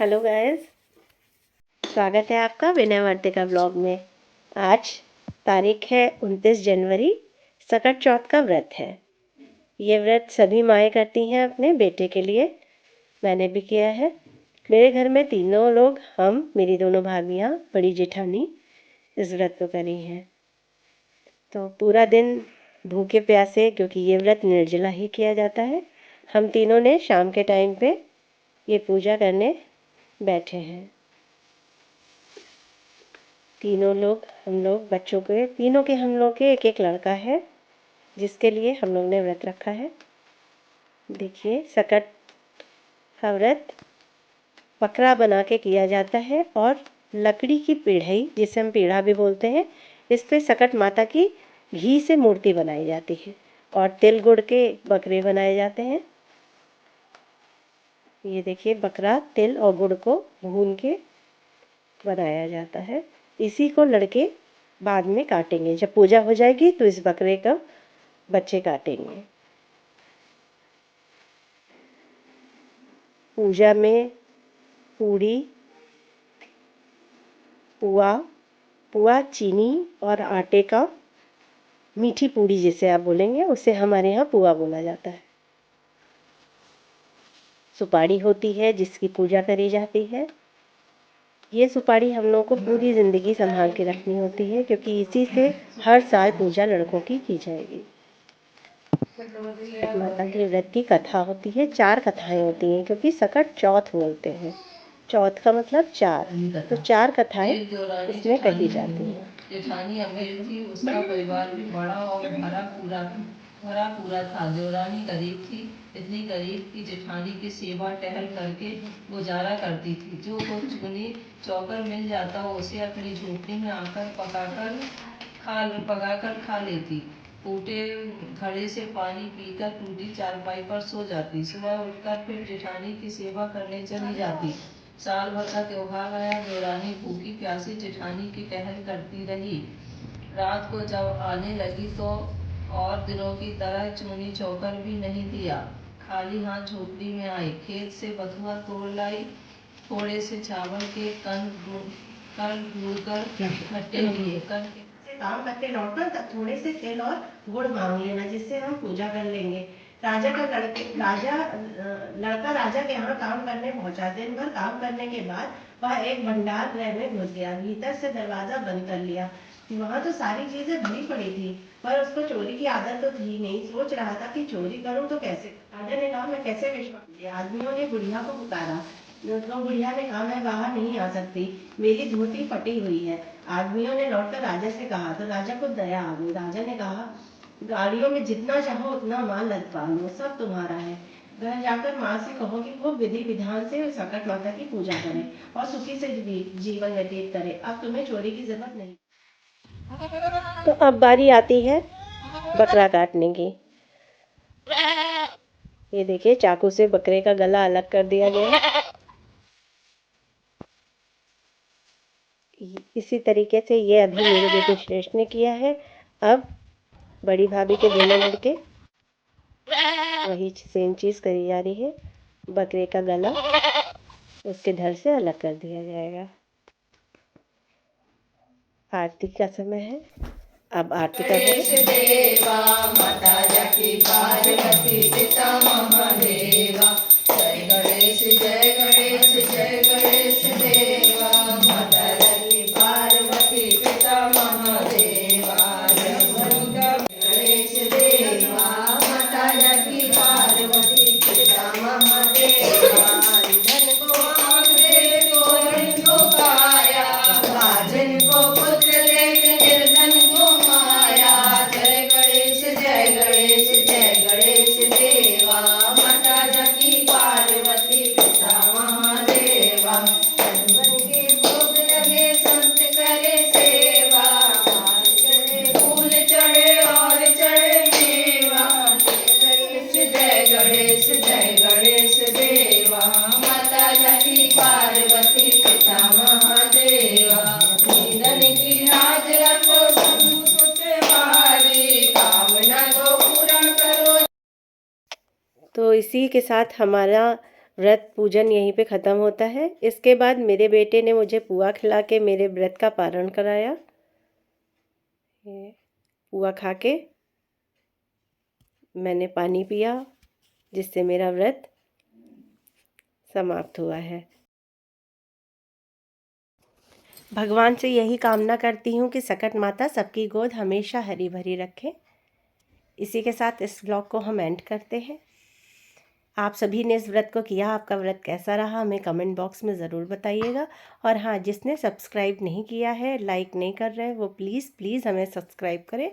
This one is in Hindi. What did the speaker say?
हेलो गाइस, स्वागत है आपका विनय वर्तिका ब्लॉग में। आज तारीख है 29 जनवरी। सकट चौथ का व्रत है। ये व्रत सभी माएँ करती हैं अपने बेटे के लिए। मैंने भी किया है। मेरे घर में तीनों लोग, हम, मेरी दोनों भाभियाँ, बड़ी जेठानी इस व्रत को करी हैं। तो पूरा दिन भूखे प्यासे, क्योंकि ये व्रत निर्जला ही किया जाता है, हम तीनों ने शाम के टाइम पे ये पूजा करने बैठे हैं। तीनों लोग, हम लोग बच्चों के, तीनों के हम लोग के एक एक लड़का है जिसके लिए हम लोग ने व्रत रखा है। देखिए, सकट का व्रत बकरा बना के किया जाता है और लकड़ी की पीढ़ई, जिसे हम पीढ़ा भी बोलते हैं, इस पे सकट माता की घी से मूर्ति बनाई जाती है और तिल गुड़ के बकरे बनाए जाते हैं। ये देखिए, बकरा तिल और गुड़ को भून के बनाया जाता है। इसी को लड़के बाद में काटेंगे। जब पूजा हो जाएगी तो इस बकरे का बच्चे काटेंगे। पूजा में पूड़ी, पुआ चीनी और आटे का, मीठी पूड़ी जिसे आप बोलेंगे, उसे हमारे यहाँ पुआ बोला जाता है। सुपारी होती है जिसकी पूजा करी जाती है। ये सुपारी हम लोगों को पूरी ज़िंदगी संभाल के रखनी होती है, क्योंकि इसी से हर साल पूजा लड़कों की जाएगी। माता के व्रत की कथा होती है। 4 कथाएं होती हैं, क्योंकि सकट चौथ बोलते हैं। चौथ का मतलब 4, तो 4 कथाएं इसमें कही जाती हैं। जेठानी अमीर थी, उसका परिवार भी बड़ा और भरा पूरा था। देवरानी गरीब थी, इतनी गरीब कि जेठानी की सेवा टहल करके गुजारा करती थी। जो कुछ चुनी चौकर मिल जाता उसे अपनी झोपड़ी में आकर पकाकर खा लेती। फूटे घड़े से पानी पीकर टूटी चारपाई पर सो जाती। सुबह उठकर फिर जेठानी की सेवा करने चली जाती। साल भर का त्योहार आया। देवरानी भूखी प्यासी जेठानी की टहल करती रही। रात को जब आने लगी तो और दिनों की तरह चूनी चौकर भी नहीं दिया। खाली हाथ झोपड़ी में आई। खेत से बथुआ तोड़ लाई। थोड़े से चावल के कण ढूंढकर खट्टे किए। काम करके लौटकर तब थोड़े से तिल और गुड़ मांग लेना, जिससे हम पूजा कर लेंगे। लड़का राजा के यहाँ काम करने पहुंचा। दिन भर काम करने के बाद वह एक भंडार गृह में घुस गया। भीतर से दरवाजा बंद कर लिया। वहाँ तो सारी चीजें भरी पड़ी थी, पर उसको चोरी की आदत तो थी नहीं। सोच रहा था कि चोरी करूं तो कैसे। राजा ने कहा, मैं कैसे विश्वास। आदमियों ने बुढ़िया को पुकारा, तो बुढ़िया ने कहा, मैं बाहर नहीं आ सकती, मेरी धोती फटी हुई है। आदमियों ने लौटकर राजा से कहा तो राजा को दया आ गई। राजा ने कहा, गाड़ियों में जितना चाहो उतना माल लदवा लो, सब तुम्हारा है। घर जाकर माँ से कहो कि वो विधि विधान से सकट माता की पूजा करे और सुखी से जीवन व्यतीत करे। अब तुम्हें चोरी की जरूरत नहीं। तो अब बारी आती है बकरा काटने की। ये देखिए, चाकू से बकरे का गला अलग कर दिया गया है। इसी तरीके से ये अभी मेरे बेटे श्रेष्ठ ने किया है। अब बड़ी भाभी के दोनों लड़के, वही सेम चीज करी जा रही है। बकरे का गला उसके धड़ से अलग कर दिया जाएगा। आरती का समय है। अब आरती का देवा माता जकी पार्वती पिता महादेवा। जय गणेश जय गणेश जय गणेश देवा। माता जकी पार्वती पिता महादेवा। गणेश देवा माता जकी पार्वती पिता महादेवा। धन को आंखों को काया, भाजन को पुत्र देख निर्धन को माया। जय गणेश जय गणेश देवा। माता जकी पार्वती पिता महादेवा। बन के भोग लगे संत करे सेवा। चढ़े फूल चढ़े और चढ़े मेवा। जय गणेश देवा। माता जकी पार्वती पिता महादेवा। धन की लाज रखो कामना को पूरा करो। तो इसी के साथ हमारा व्रत पूजन यहीं पे ख़त्म होता है। इसके बाद मेरे बेटे ने मुझे पुआ खिला के मेरे व्रत का पारण कराया। ये पुआ खा के मैंने पानी पिया, जिससे मेरा व्रत समाप्त हुआ है। भगवान से यही कामना करती हूँ कि सकट माता सबकी गोद हमेशा हरी भरी रखे। इसी के साथ इस व्लॉग को हम एंड करते हैं। आप सभी ने इस व्रत को किया, आपका व्रत कैसा रहा हमें कमेंट बॉक्स में ज़रूर बताइएगा। और हाँ, जिसने सब्सक्राइब नहीं किया है, लाइक नहीं कर रहे हैं, वो प्लीज़ हमें सब्सक्राइब करें